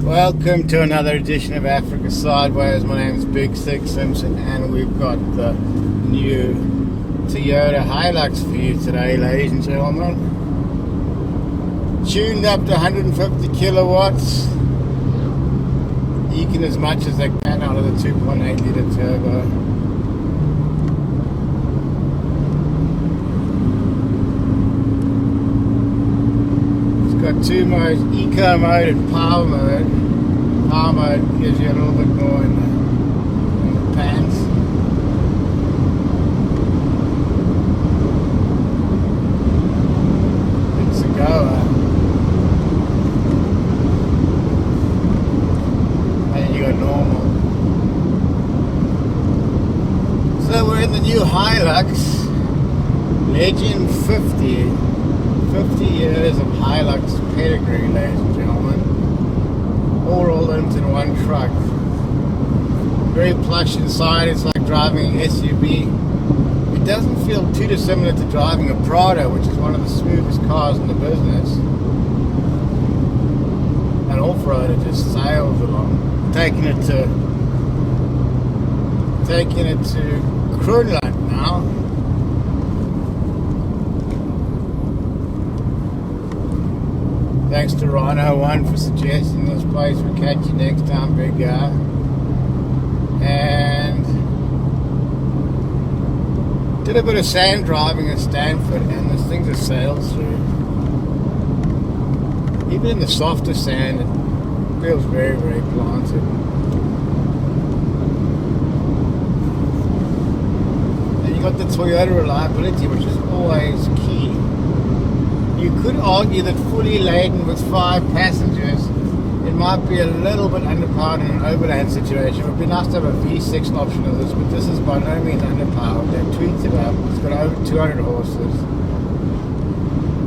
Welcome to another edition of Africa Sideways. My name is Big Six Simpson and we've got the new Toyota Hilux for you today, ladies and gentlemen. Tuned up to 150 kilowatts, eking as much as they can out of the 2.8 litre turbo. Got two modes, eco mode and power mode. Power mode gives you a little bit more in the pants. It's a goer. And then you got normal. So we're in the new Hilux Legend 50. 50 years of Hilux pedigree, ladies and gentlemen, all rolled into one truck. Very plush inside. It's like driving an SUV. It doesn't feel too dissimilar to driving a Prado, which is one of the smoothest cars in the business. An off-roader just sails along, taking it to Kronland now. Thanks to Rhino1 for suggesting this place. We'll catch you next time, big guy. And did a bit of sand driving at Stanford, and this thing just sails through. Even in the softer sand, it feels very, very planted. And you got the Toyota reliability, which is always key. You could argue that fully laden with 5 passengers, it might be a little bit underpowered in an overland situation. It would be nice to have a V6 option of this, but this is by no means underpowered. They've tweaked it up. It's got over 200 horses.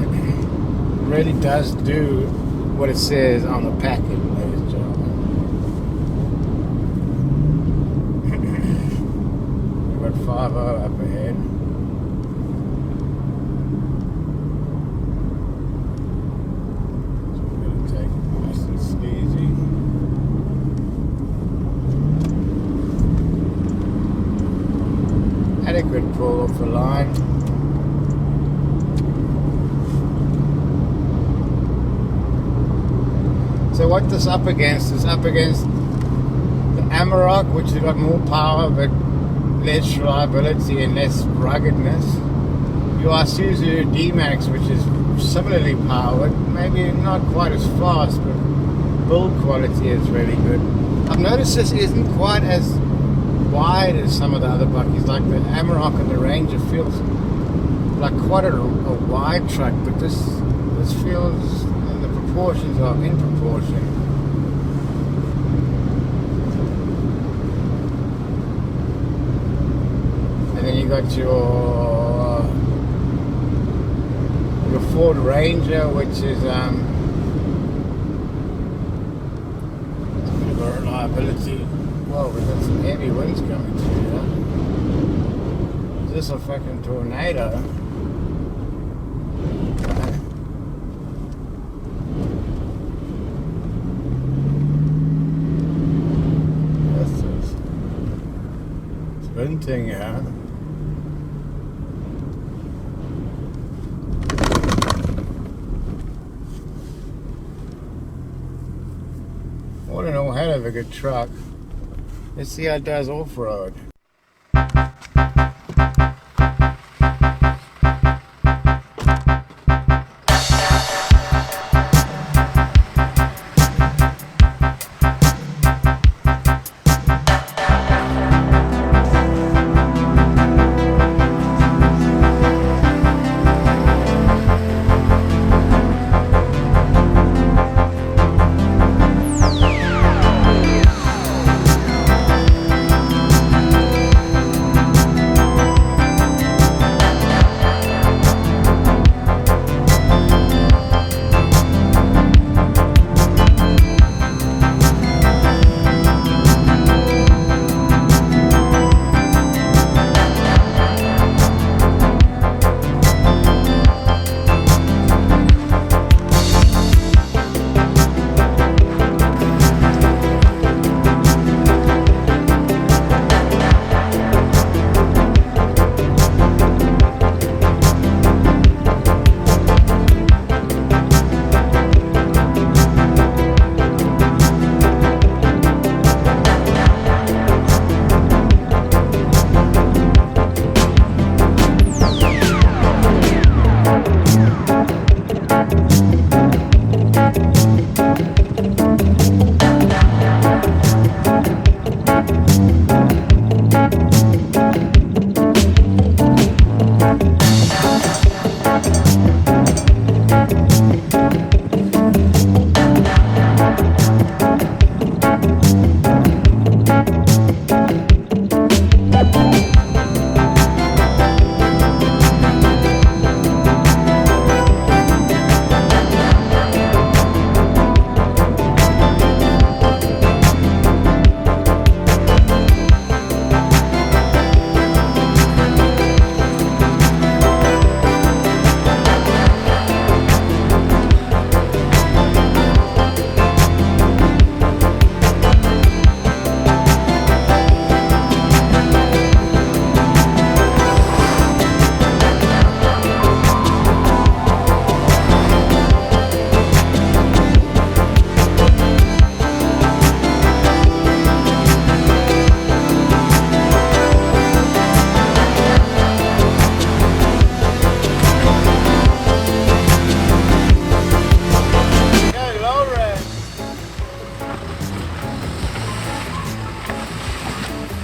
It really does do what it says on the packet, ladies and gentlemen. We've got 5.0 up ahead. Adequate pull off the line. So what this up against is up against the Amarok, which has got more power but less reliability and less ruggedness. Your Isuzu D-Max, which is similarly powered, maybe not quite as fast, but build quality is really good. I've noticed this isn't quite as wide as some of the other buckies, like the Amarok and the Ranger feels like quite a wide truck, but this feels, and the proportions are in proportion. And then you got your Ford Ranger, which is a bit of a reliability. Well, we've got some heavy winds coming through here. Is this a fucking tornado? Okay. This is sprinting here. All in all, hell of a good truck. Let's see how it does off-road.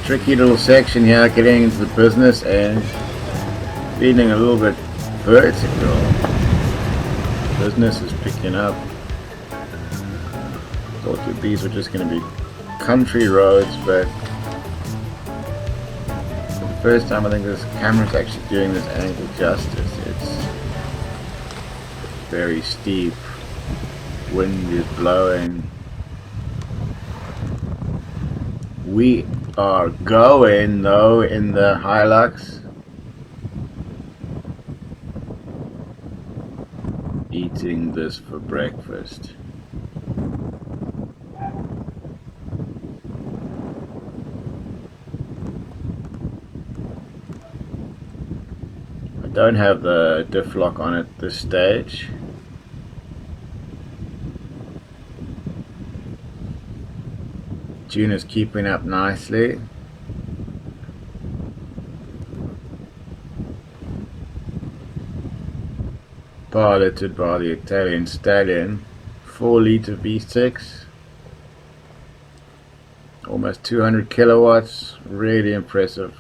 Tricky little section here, getting into the business and feeling a little bit vertical. Business is picking up. Thought that these were just going to be country roads, but for the first time I think this camera's actually doing this angle justice. It's very steep. Wind is blowing. We are going though in the Hilux. Eating this for breakfast. I don't have the diff lock on at this stage. Tune is keeping up nicely. Piloted by the Italian Stallion, 4-litre V6, almost 200 kilowatts, really impressive.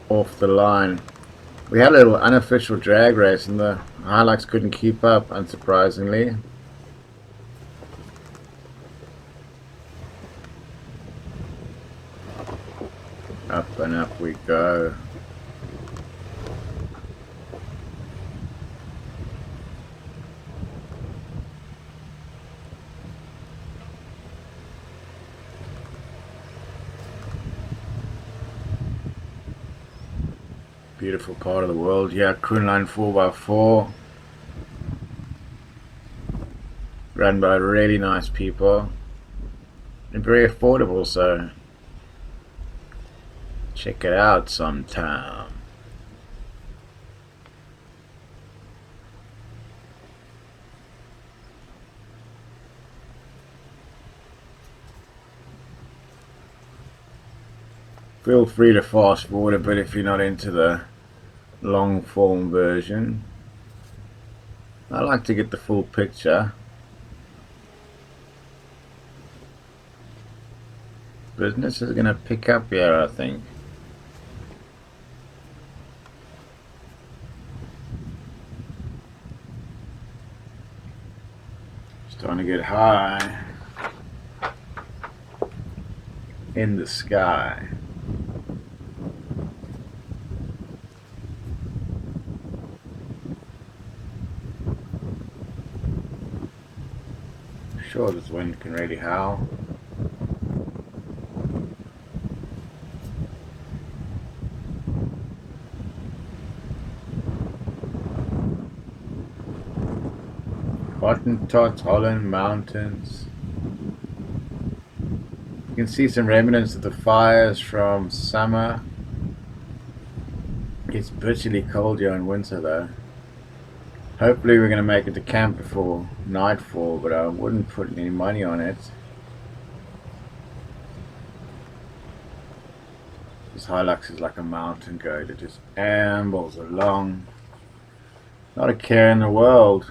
Off the line. We had a little unofficial drag race and the Hilux couldn't keep up, unsurprisingly. Up and up we go. Beautiful part of the world here, Crewline 4x4. Run by really nice people. And very affordable, so check it out sometime. Feel free to fast forward a bit if you're not into the long form version. I like to get the full picture. Business is going to pick up here, I think. Starting to get high in the sky. Sure, this wind can really howl. Hottentot, Holland Mountains. You can see some remnants of the fires from summer. It gets bitterly cold here in winter though. Hopefully we're going to make it to camp before nightfall, but I wouldn't put any money on it. This Hilux is like a mountain goat. It just ambles along. Not a care in the world.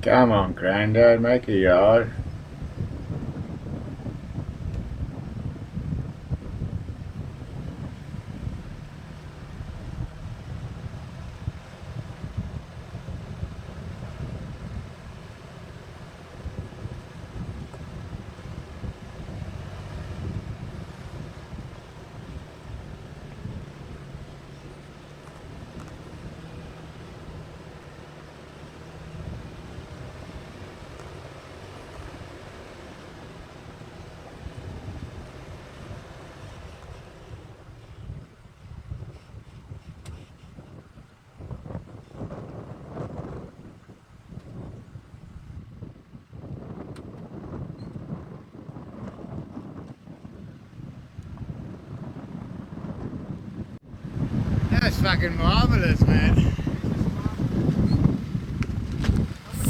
Come on, Granddad, make a yard. is fucking marvelous, man.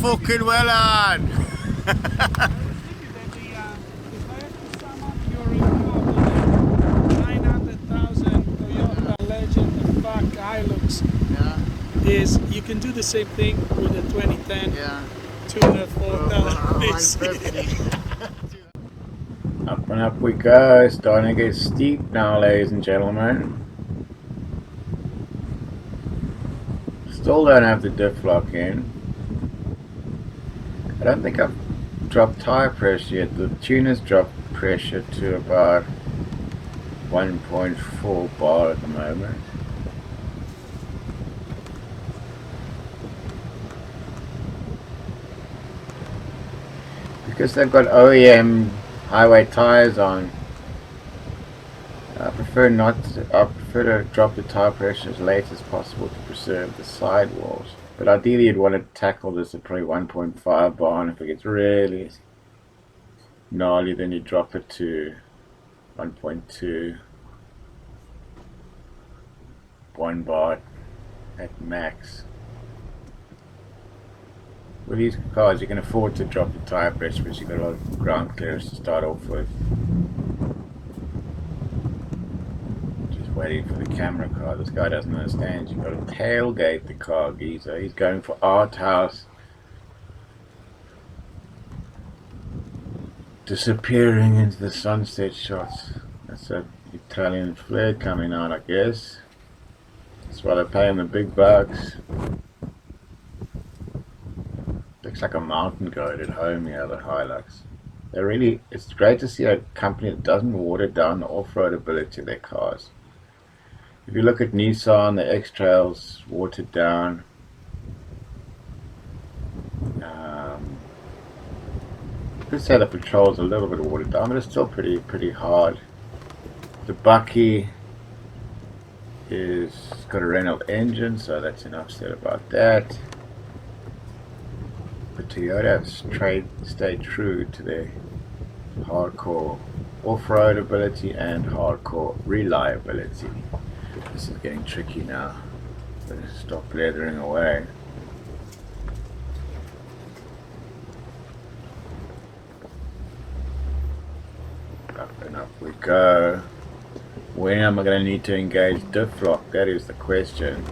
Fucking well on. I was thinking that if I have to sum up your review of the 900,000 Toyota Legend fuck Hilux, Yeah, is you can do the same thing with a 2010 yeah. 204,000. Up and up we go, starting to get steep now, ladies and gentlemen. Still don't have the diff lock in. I don't think I've dropped tire pressure yet. The tuner's dropped pressure to about 1.4 bar at the moment. Because they've got OEM highway tires on, I prefer to drop the tire pressure as late as possible to preserve the sidewalls. But ideally you'd want to tackle this at probably 1.5 bar, and if it gets really gnarly then you drop it to 1.2, 1 bar at max. With these cars you can afford to drop the tire pressure because you've got a lot of ground clearance to start off with. Just waiting for the camera car. This guy doesn't understand. You've got to tailgate the car, geezer. He's going for art house. Disappearing into the sunset shots. That's a Italian flare coming out, I guess. That's why they pay him the big bucks. Looks like a mountain goat at home here, the Hilux. It's great to see a company that doesn't water down the off-road ability of their cars. If you look at Nissan, the X-Trail's watered down. You could say the Patrol's a little bit watered down, but it's still pretty hard. The Bucky is got a Renault engine, so that's enough said about that. But Toyota have stayed true to their hardcore off-road ability and hardcore reliability. This is getting tricky now. Better stop blethering away. Up and up we go. When am I going to need to engage diff lock? That is the question.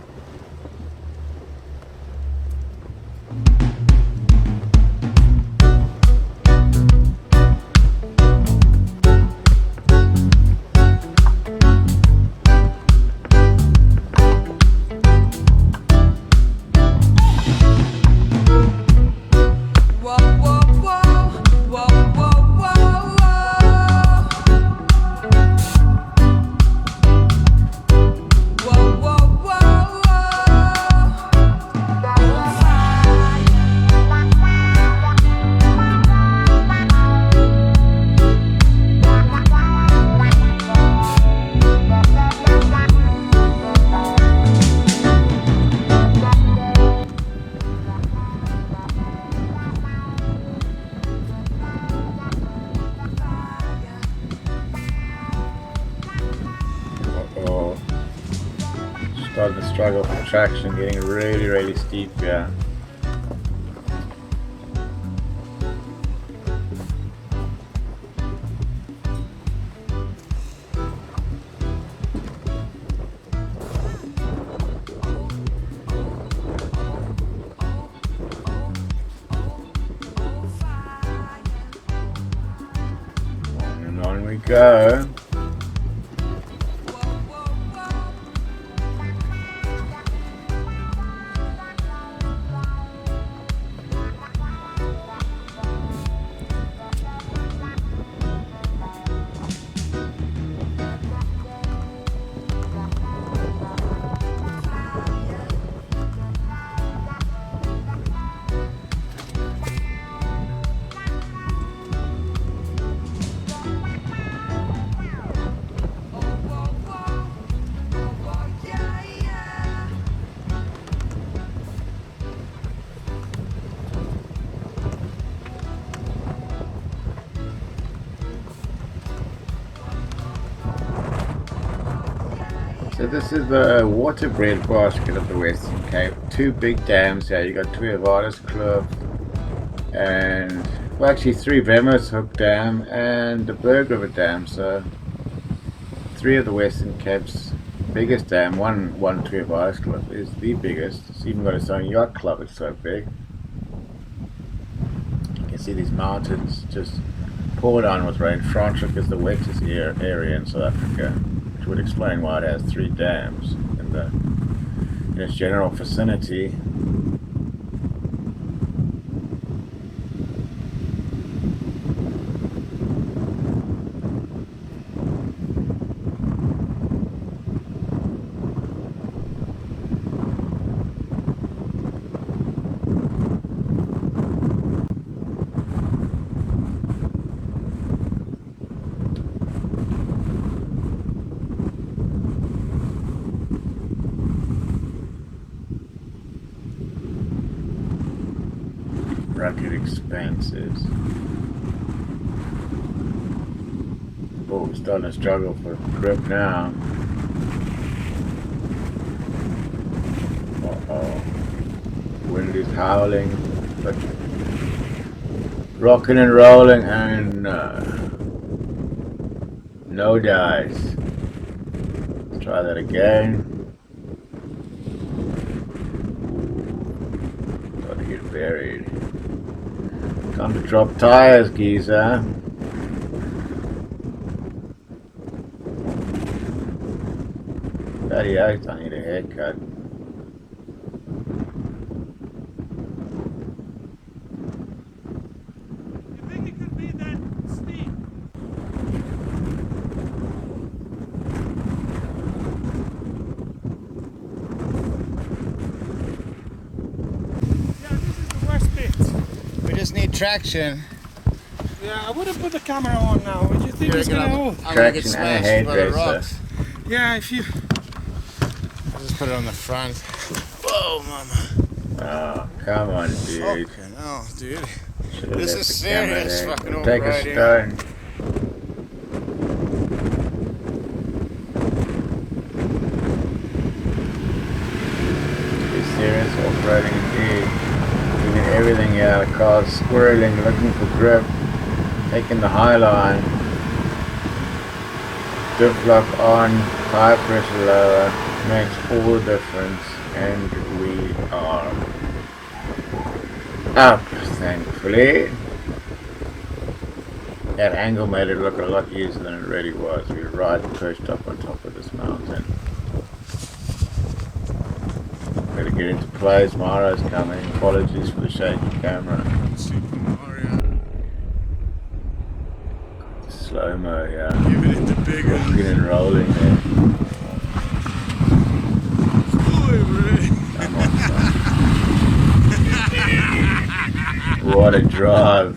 Starting to struggle for traction, getting really steep here. And on we go. So this is the waterbred basket of the Western Cape. Two big dams here. You got Toyota Hilux and well, actually 3 Hook Dam and the Berg River Dam. So 3 of the Western Cape's biggest dam. One Toyota Hilux is the biggest. It's even got its own yacht club. It's so big. You can see these mountains just poured on with rain. Franschhoek is the wettest area in South Africa, which would explain why it has 3 dams in its general vicinity. Rugged expanses. Oh, we're starting to struggle for grip now. Uh-oh. Wind is howling, but rocking and rolling, and no dice. Let's try that again. Got to get buried. Time to drop tires, geezer. Bloody out, I need a haircut. You think it could be that steep? Yeah, this is the worst bit. We just need traction. Yeah, I wouldn't put the camera on now. What do you think it's gonna hold? I'm gonna get smashed by the rocks. Yeah, if you... I'll just put it on the front. Whoa, mama. Oh, come on, dude. Fucking hell, dude. Should've This left is the camera serious there. fucking Take a off-roading. stone. It's serious off-roading indeed. Doing everything here. The car's squirreling, looking for grip, taking the high line. Diff lock on, tire pressure lower, makes all the difference, and we are up, thankfully. That angle made it look a lot easier than it really was. We were right perched up on top of this mountain. Gotta get into place, Mara's coming. Apologies for the shaky camera. Super Mario. Slow-mo, yeah. Give it into big Rocking ones. and rolling there. Come on, son. What a drive.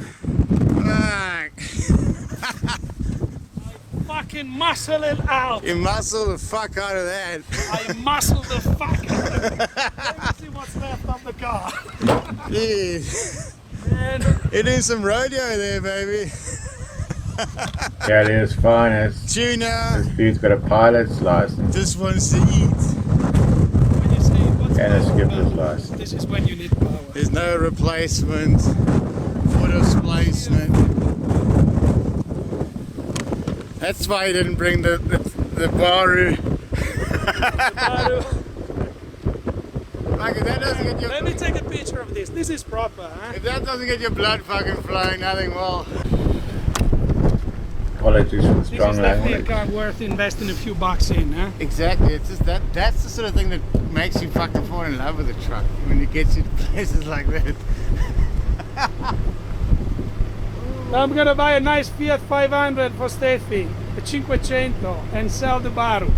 Fuck. Fucking muscle it out. You muscle the fuck out of that. I muscle the fuck out of it. Let me see what's left of the car. Jeez. Man. You're doing some rodeo there, baby. That is finest. Tuna This dude's got a pilot's license just wants to eat. When you say what's and a left of skipper's power, license. this is when you need power. There's no replacement for displacement. That's why you didn't bring the Baru. Like if that doesn't get your Let me take a picture of this. This is proper, huh? if that doesn't get your blood fucking flowing, nothing will. Apologies for the This strong is definitely a language. car worth investing a few bucks in, huh? Exactly. It's just that's the sort of thing that makes you fucking fall in love with a truck when it gets you to places like that. I'm gonna buy a nice Fiat 500 for Steffi, a 500, and sell the Baru.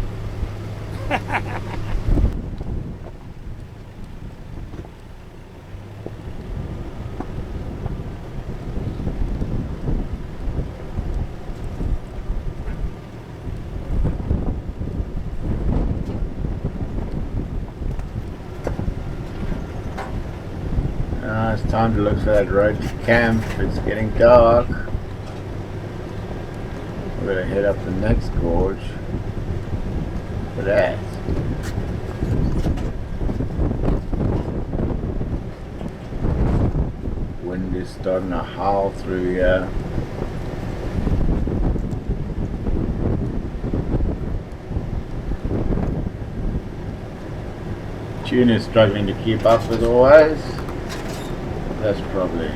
It's time to look for that road to camp. It's getting dark. We're gonna head up the next gorge for that. Wind is starting to howl through here. Tune is struggling to keep up as always. That's probably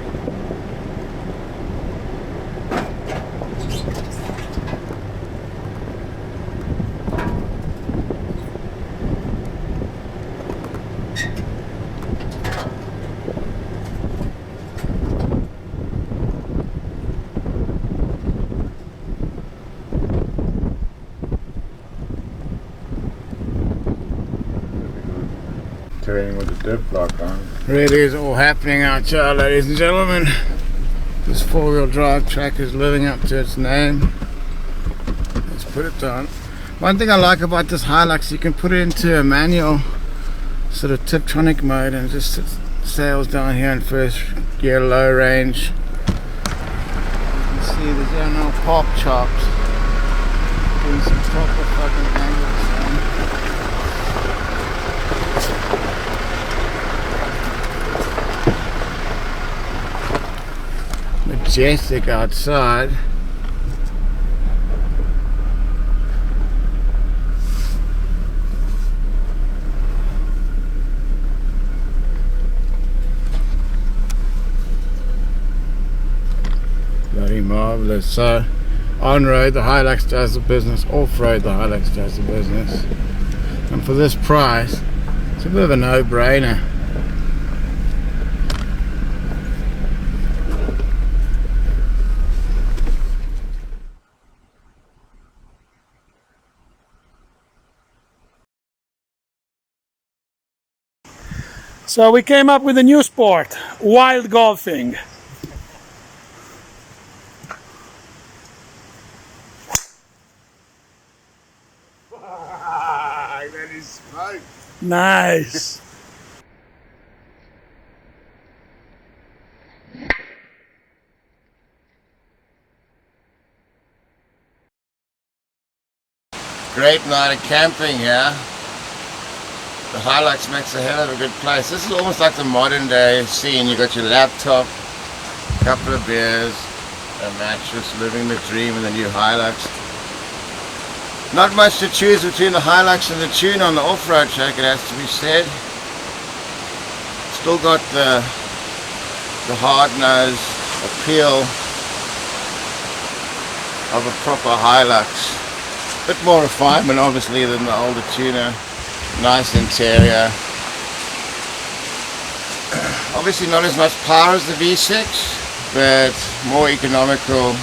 turning with the dip lock on. Really is all happening out here, ladies and gentlemen. This four-wheel drive track is living up to its name. Let's put it down. One thing I like about this Hilux, you can put it into a manual sort of Tiptronic mode and just sails down here in first gear, low range. You can see there's no pop chops. Doing some proper fucking angles. Majestic outside. Bloody marvelous. So on road the Hilux does the business, off road the Hilux does the business, and for this price it's a bit of a no-brainer. So we came up with a new sport, wild golfing. That is smoke. Nice. Great night of camping here. The Hilux makes a hell of a good place. This is almost like the modern day scene. You got your laptop, a couple of beers, a mattress, living the dream in the new Hilux. Not much to choose between the Hilux and the Tune on the off-road track, it has to be said. Still got the hard-nosed appeal of a proper Hilux. Bit more refinement obviously than the older Tuner. Nice interior. Obviously not as much power as the V6, but more economical,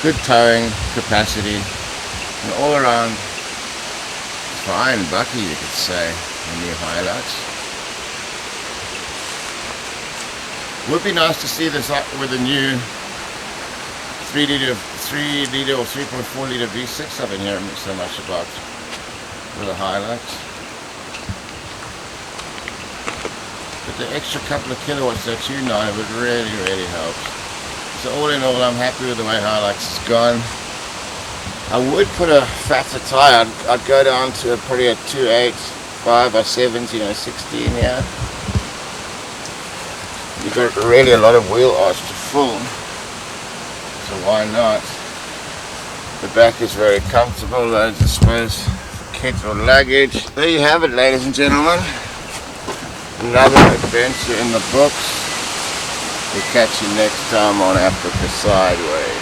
good towing capacity, and all around fine bucky, you could say, the new Hilux. Would be nice to see this up with a new 3 litre or 3.4 litre V6 I've been hearing so much about with a Hilux. But the extra couple of kilowatts that tune on would really help. So all in all, I'm happy with the way Hilux has gone. I would put a fatter tyre. I'd go down to probably a 2.8, 5 by 17 or 16 here. You've got really a lot of wheel arch to full, so why not? The back is very comfortable, loads of space for kids or luggage. There you have it, ladies and gentlemen. Another adventure in the books. We'll catch you next time on Africa Sideways.